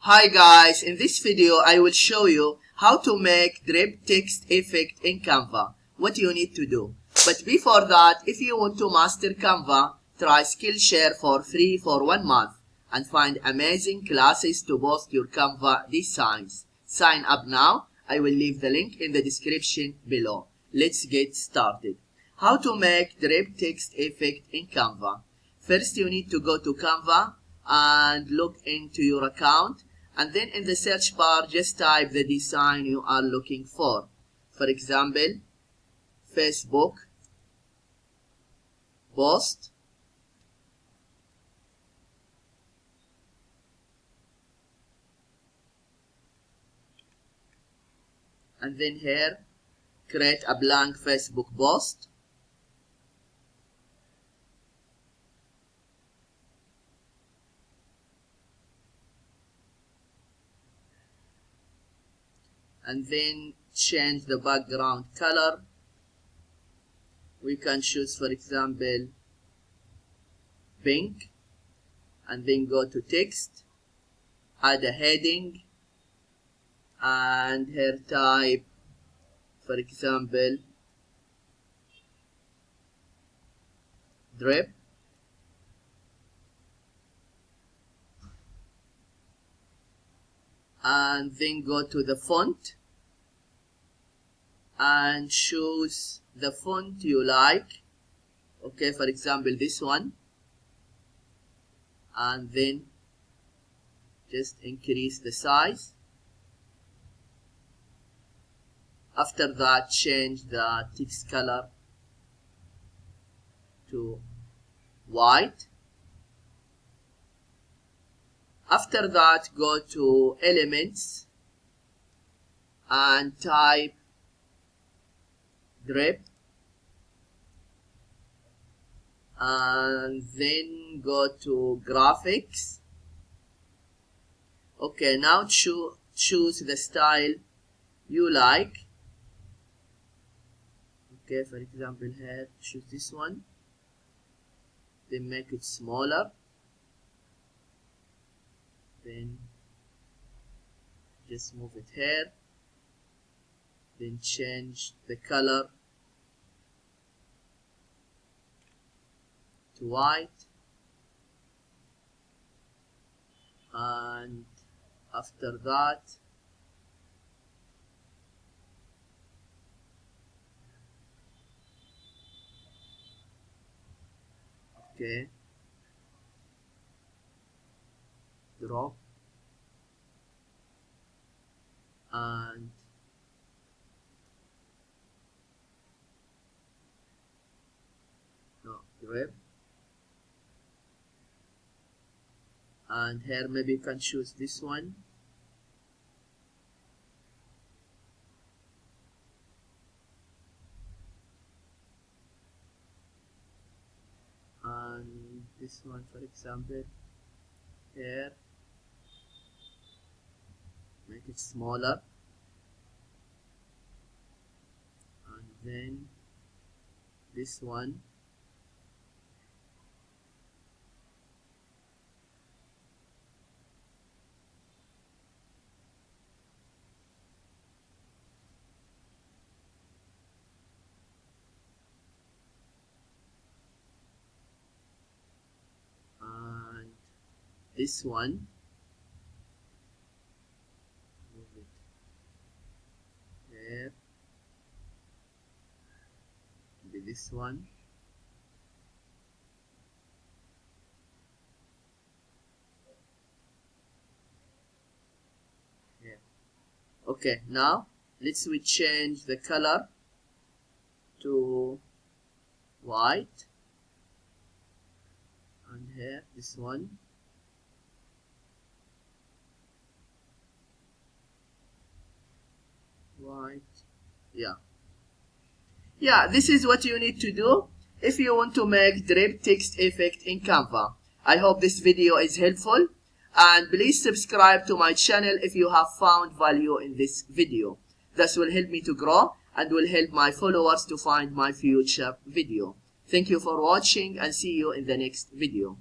Hi guys, in this video I will show you how to make drip text effect in Canva. What you need to do. But before that, if you want to master Canva, try Skillshare for free for 1 month and find amazing classes to boost your Canva designs. Sign up now. I will leave the link in the description below. Let's get started. How to make drip text effect in Canva. First you need to go to Canva and log into your account, and then in the search bar just type the design you are looking for. For example, Facebook post, and then here create a blank Facebook post. And then change the background color. We can choose, for example, pink, and then go to text, add a heading, and here type, for example, drip. And then go to the font and choose the font you like. Okay, for example, this one. And then just increase the size. After that, change the text color to white. After that, go to elements and type drip, and then go to graphics. Okay, now choose the style you like. Okay, for example, here choose this one, then make it smaller, then just move it here, then change the color to white, and after that okay, drop and drip, and here maybe you can choose this one, and this one, for example, here make it smaller, and then this one, and this one, move it here, maybe this one, here. Okay, now let's change the color to white, and here this one, white. Yeah, this is what you need to do if you want to make drip text effect in Canva. I hope this video is helpful, and please subscribe to my channel if you have found value in this video. This will help me to grow and will help my followers to find my future video. Thank you for watching, and see you in the next video.